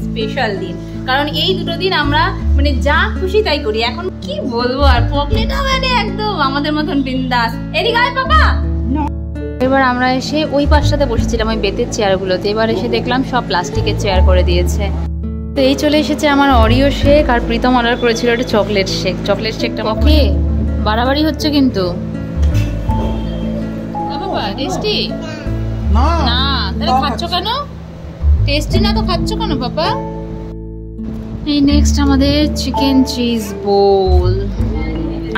Special দিন, কারণ এই দুটো দিন আমরা মানে যা খুশি তাই করি। এখন কি বলবো, আর পকলেটা মানে একদম আমাদের মতন বিন্দাস। এদিকে আয় বাবা। এবার আমরা এসে ওই পাশটাতে বসেছিলাম ওই বেতের চেয়ারগুলোতে, এবার এসে দেখলাম সব প্লাস্টিকের চেয়ার করে দিয়েছে। তো এই চলে এসেছে আমার অরিও শেক, আর প্রীতম অর্ডার করেছিল একটা চকলেট শেক। চকলেট শেকটা ওকে বাড়াবাড়ি হচ্ছে কিন্তু। বাবা টেস্টি না, তাহলে খাচ্ছ কেন? টেস্টি না তো খাচ্ছ কেন বাবা? এই নেক্সট আমাদের চিকেন চিজ বোল।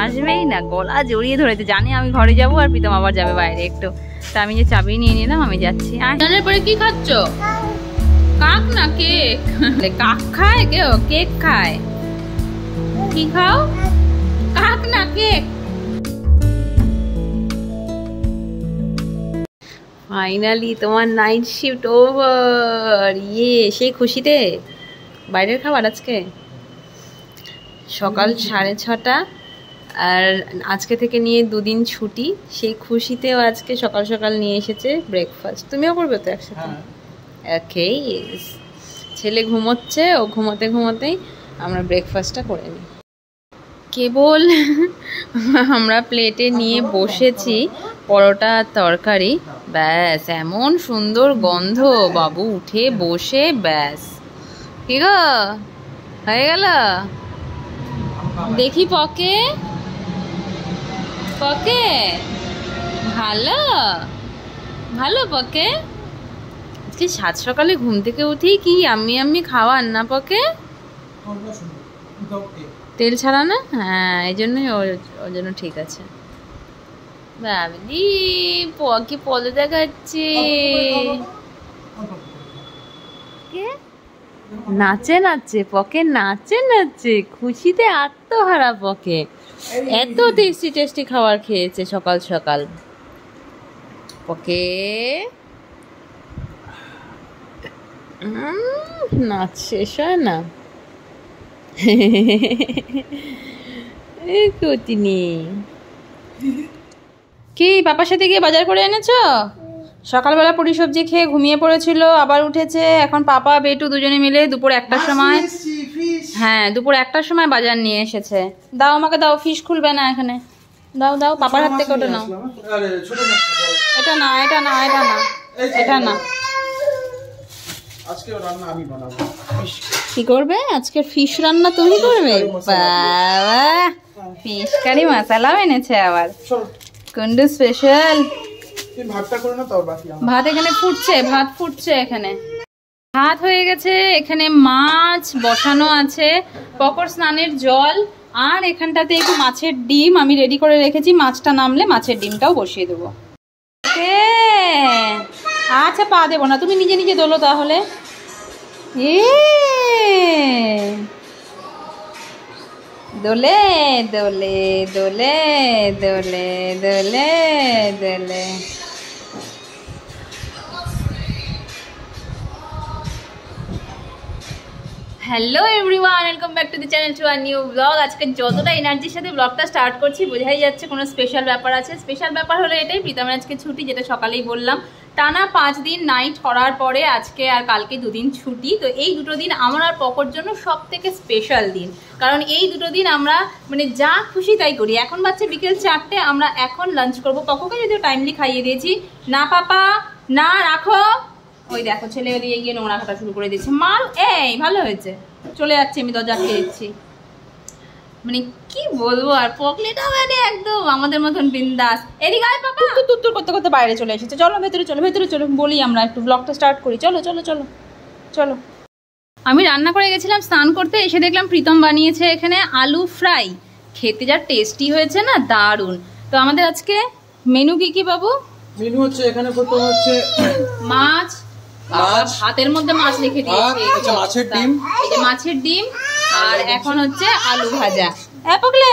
আসবেই না, গলা জড়িয়ে ধরেছে, জানি আমি ঘরে যাবো আর প্রীতম আবার যাবে বাইরে একটু। তা আমি যে চাবি নিয়ে নিলাম, আমি যাচ্ছি। জানার পরে কি খাচ্ছ? কাক না কেক? কাক খায় কেউ? কেক খায়? কি খাও? কাক না কেক? ফাইনালি তোমার নাইট শিফট ওভার। সেই খুশিতে বাইরের খাবার আজকে সকাল 6:30, আর আজকে থেকে নিয়ে 2 দিন ছুটি। সেই খুশিতেও আজকে সকাল সকাল নিয়ে এসেছে ব্রেকফাস্ট। তুমিও করবে তো একসাথে? ওকে। ছেলে ঘুমোচ্ছে, ও ঘুমোতে ঘুমোতেই আমরা ব্রেকফাস্টটা করে নিই। কেবল আমরা প্লেটে নিয়ে বসেছি পরোটা আর তরকারি, ব্যাস এমন সুন্দর গন্ধ, বাবু উঠে বসে ব্যাস। কি গো হয়ে গেল? দেখি পকে পকে ভালো ভালো পকে। আজকে 7 সকালে ঘুম থেকে উঠেই কি আমি খাওয়ার না পকে? তেল ছাড়া না? হ্যাঁ, এই জন্যই ওর জন্য ঠিক আছে। বাবলি পকে পলে দেখাচ্ছে, নাচে নাচে পকে, নাচে নাচে খুশিতে আত্মহারা পকে। এত টেস্টি টেস্টি খাবার খেয়েছে সকাল সকাল পকে। নাচ শেষ হয় না। কি পাপার সাথে গিয়ে বাজার করে এনেছো? সকালবেলা পুরি সবজি খেয়ে ঘুমিয়ে পড়েছিল, আবার উঠেছে। এখন পাপা বেটু দুজনে মিলে দুপুর 1টার সময়, হ্যাঁ দুপুর 1টার সময় বাজার নিয়ে এসেছে। দাও আমাকে দাও, ফিশ খুলবে না এখানে। দাও দাও পাপার হাত থেকে ওটা নাও। এটা না, এটা না, এটা না, এটা না। আজকে রান্না আমি বানাবো। কি করবে আজকে? ফিশ রান্না তুমি করবে? বাবা ফিশ কারি মশলা এনেছে আবার, কুন্ডু স্পেশাল। ভাতটা করে না তো, বাকি ভাত এখানে ফুটছে, ভাত ফুটছে এখানে। ভাত হয়ে গেছে, এখানে মাছ বসানো আছে, পকর স্নানের জল, আর এখানটাতে একটু মাছের ডিম আমি রেডি করে রেখেছি। মাছটা নামলে মাছের ডিমটাও বসিয়ে দেবো। আচ্ছা পা দেবো না, তুমি নিজে নিজে দোলো তাহলে। দোলে দোলে দোলে দোলে দোলে দোলে। Hello everyone, welcome back to the channel to a new blog. আজকে যতটা এনার্জির সাথে ব্লগটা স্টার্ট করছি বোঝাই যাচ্ছে কোনো স্পেশাল ব্যাপার আছে। স্পেশাল ব্যাপার হলো এটাই, প্রীতমের আজকে ছুটি, যেটা সকালেই বললাম। টানা 5 দিন নাইট করার পরে আজকে আর কালকে 2 দিন ছুটি। তো এই দুটো দিন আমার আর পকর জন্য সব থেকে স্পেশাল দিন, কারণ এই দুটো দিন আমরা মানে যা খুশি তাই করি। এখন বাচ্চা বিকেল 4টে, আমরা এখন লাঞ্চ করবো। পককে যদিও টাইমলি খাইয়ে দিয়েছি। না পাপা না, রাখো। ওই দেখো ছেলে ওদিকে গিয়ে নোংরা খাটা শুরু করে দিয়েছে। মার, এই ভালো হয়েছে, চলে যাচ্ছে, আমি দরজা আটকে দিচ্ছি। মানে কি বলবো, আর পকলেটা মানে একদম আমাদের মতন বিন্দাস। এদিকে আয় পাপা। তুত্তুর করতে করতে বাইরে চলে এসেছে। চলো ভেতরে চলো, ভেতরে চলো, বলি আমরা একটু ব্লগটা স্টার্ট করি। চলো চলো চলো চলো। আমি রান্না করে গেছিলাম স্নান করতে, এসে দেখলাম প্রীতম বানিয়েছে এখানে আলু ফ্রাই। খেতে যা টেস্টি হয়েছে না, দারুণ। তো আমাদের আজকে মেনু কি কি বাবু? মেনু হচ্ছে এখানে প্রথম হচ্ছে মাছ, ভাতের মধ্যে মাছ রেখে দিয়েছি, মাছের ডিম, এই যে মাছের ডিম, আর এখন হচ্ছে আলু ভাজা। পকলে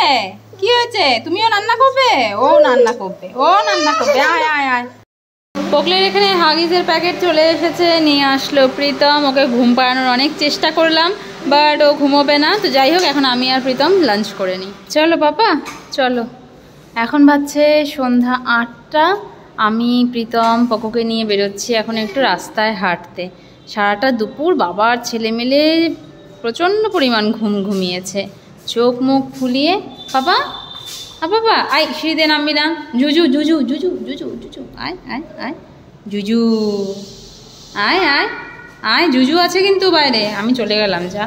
কি হয়েছে? তুমিও রান্না করবে? ও রান্না করবে, ও রান্না করবে। আয় আয় আয়। পকলের এখানে হাগিজের প্যাকেট চলে এসেছে, নিয়ে আসলো প্রীতম। ওকে ঘুম পাড়ানোর অনেক চেষ্টা করলাম, বাট ও ঘুমোবে না। তো যাই হোক, এখন আমি আর প্রীতম লাঞ্চ করে নিই। চলো পাপা চলো। এখন বাজছে সন্ধ্যা 8টা, আমি প্রীতম পকোকে নিয়ে বেরোচ্ছি এখন একটু রাস্তায় হাঁটতে। সারাটা দুপুর বাবার ছেলেমেলে প্রচণ্ড পরিমাণ ঘুমিয়েছে, চোখ মুখ ফুলিয়ে। বাবা বাবা আয়, সিঁড়িতে নামবি না। জুজু জুজু জুজু জুজু জুজু আয় আয় আয় জুজু আয় আয় আয়। জুজু আছে কিন্তু বাইরে, আমি চলে গেলাম। যা,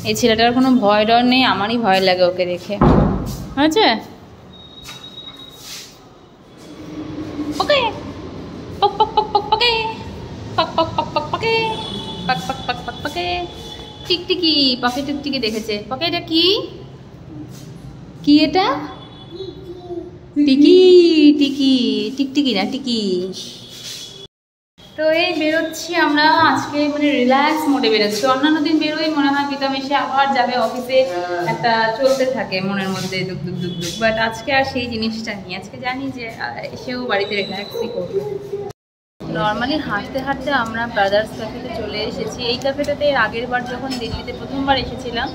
এই ছেলেটার কোনো ভয় ডর নেই, আমারই ভয় লাগে ওকে দেখে। হয়েছে ওকে পক পক পক পক পকে পক পক পক পক পকে পক পক পক পক পকে। টিকটিকি, পকে টিকটিকি দেখেছে। পকে এটা কি? কি এটা? টিকি টিকি, টিকটিকি না টিকি। তো এই বেরোচ্ছি আমরা আজকে, মানে রিল্যাক্স মোডে বেরোচ্ছি। অন্যান্য দিন বেরোই মনে হয় প্রীতম এসে আবার যাবে অফিসে, একটা চলতে থাকে মনের মধ্যে দুক দুক দুক দুক। বাট আজকে আর সেই জিনিসটা নেই, আজকে জানি যে এসেও বাড়িতে রিল্যাক্সই করবে। নর্মালি হাঁটতে হাঁটতে আমরা ব্রাদার্স ক্যাফেতে চলে এসেছি। এই ক্যাফেটাতে আগের বার যখন দিল্লিতে প্রথমবার এসেছিলাম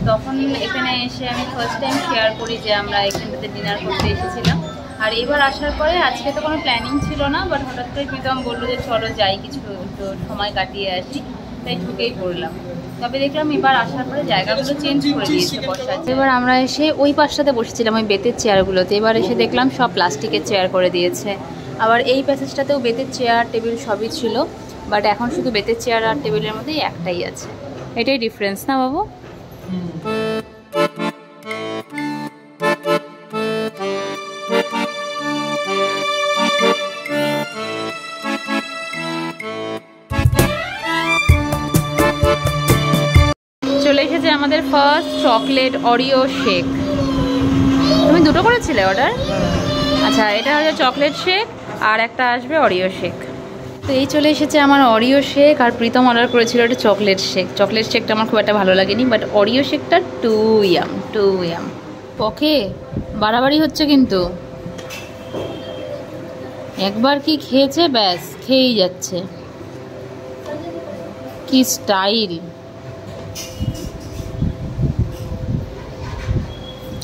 তখন এখানে এসে আমি ফার্স্ট টাইম শেয়ার করি যে আমরা এখানটাতে ডিনার করতে এসেছিলাম। আর এবার আসার পরে আজকে তো কোনো প্ল্যানিং ছিল না, বাট হঠাৎ করে প্রীতম বললো যে চলো যাই, কিছু তো সময় কাটিয়ে আসি, তাই ঢুকেই পড়লাম। তবে দেখলাম এবার আসার পরে জায়গাগুলো চেঞ্জ করে দিয়েছে বসার। এবার আমরা এসে ওই পাশটাতে বসেছিলাম ওই বেতের চেয়ারগুলোতে, এবার এসে দেখলাম সব প্লাস্টিকের চেয়ার করে দিয়েছে। আবার এই প্যাসেজটাতেও বেতের চেয়ার টেবিল সবই ছিল, বাট এখন শুধু বেতের চেয়ার আর টেবিলের মধ্যেই একটাই আছে। এটাই ডিফারেন্স না বাবু? চলে এসেছে আমাদের ফার্স্ট চকলেট অরিও শেক। তুমি দুটো করেছিলে অর্ডার? আচ্ছা, এটা হচ্ছে চকলেট শেক আর একটা আসবে অরিও শেক। তো এই চলে এসেছে আমার অরিও শেক, আর প্রীতম অর্ডার করেছিল একটা চকলেট শেক। চকলেট শেকটা আমার খুব একটা ভালো লাগেনি, বাট অরিও শেকটা টু ইয়াম। পকে বাড়াবাড়ি হচ্ছে কিন্তু, একবার কি খেয়েছে ব্যাস খেয়েই যাচ্ছে। কি স্টাইল!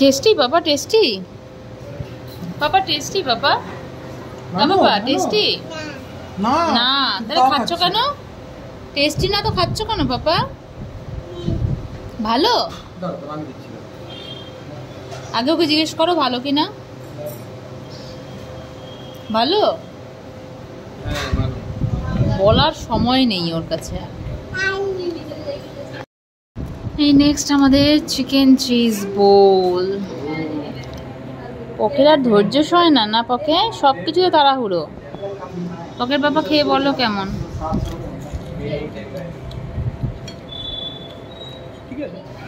টেস্টি বাবা, টেস্টি বাবা, টেস্টি বাবা, বাবা টেস্টি না? তাহলে খাচ্ছ কেন? টেস্টি না তো খাচ্ছ কেন বাবা? ভালো? আগে ওকে জিজ্ঞেস করো ভালো কিনা। ভালো? বলার সময় নেই ওর কাছে। এই নেক্সট আমাদের চিকেন চিজ বোল। পকের আর ধৈর্য সয় না, না পকে? সব কিছুতে তাড়াহুড়ো। পকের বাবা খেয়ে বলো কেমন।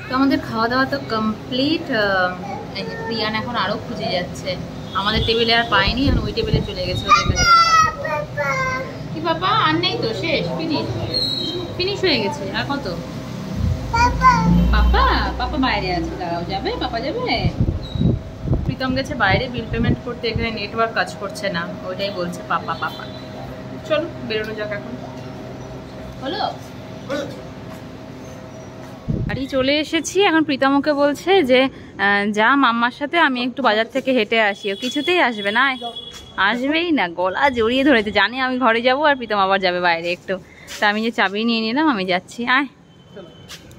তো আমাদের খাওয়া দাওয়া তো কমপ্লিট। প্রিয়ান এখন আরও খুঁজে যাচ্ছে, আমাদের টেবিলে আর পাইনি, আর ওই টেবিলে চলে গেছে ওদের কাছে। কি বাবা? আর নেই তো, শেষ, ফিনিশ হয়ে গেছে। আর কত? পাপা বাইরে আছে, দাঁড়াও। যাবে? পাপা যাবে? প্রীতম গেছে বাইরে বিল পেমেন্ট করতে, এখানে নেটওয়ার্ক কাজ করছে না, ওইটাই বলছে পাপা। চলো বেরোনো যাক এখন। হলো? বাড়ি চলে এসেছি। এখন প্রীতমকে বলছে যে যা মাম্মার সাথে, আমি একটু বাজার থেকে হেঁটে আসি। ও কিছুতেই আসবে না, আসবেই না, গলা জড়িয়ে ধরেছে, জানি আমি ঘরে যাব আর প্রীতম আবার যাবে বাইরে একটু। তা আমি যে চাবি নিয়ে নিলাম, আমি যাচ্ছি। আয়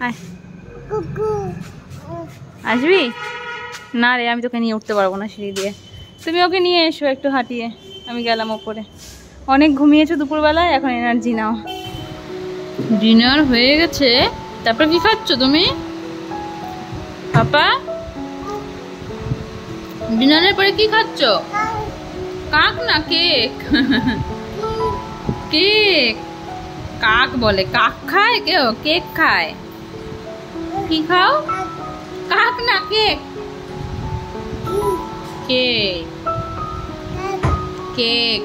আয়, আসবি না রে? আমি তোকে নিয়ে উঠতে পারবো না সিঁড়ি দিয়ে, তুমি ওকে নিয়ে এসো একটু হাঁটিয়ে। আমি গেলাম ওপরে। অনেক ঘুমিয়েছো দুপুরবেলায়, এখন এনার্জি নাও। ডিনার হয়ে গেছে, তারপর কি খাচ্ছ তুমি পাপা? ডিনারের পরে কি খাচ্ছ? কাক না কেক? কেক কাক বলে, কাক খায় কেউ? কেক খায়। কি খাও? কাক না কেক? Cake cake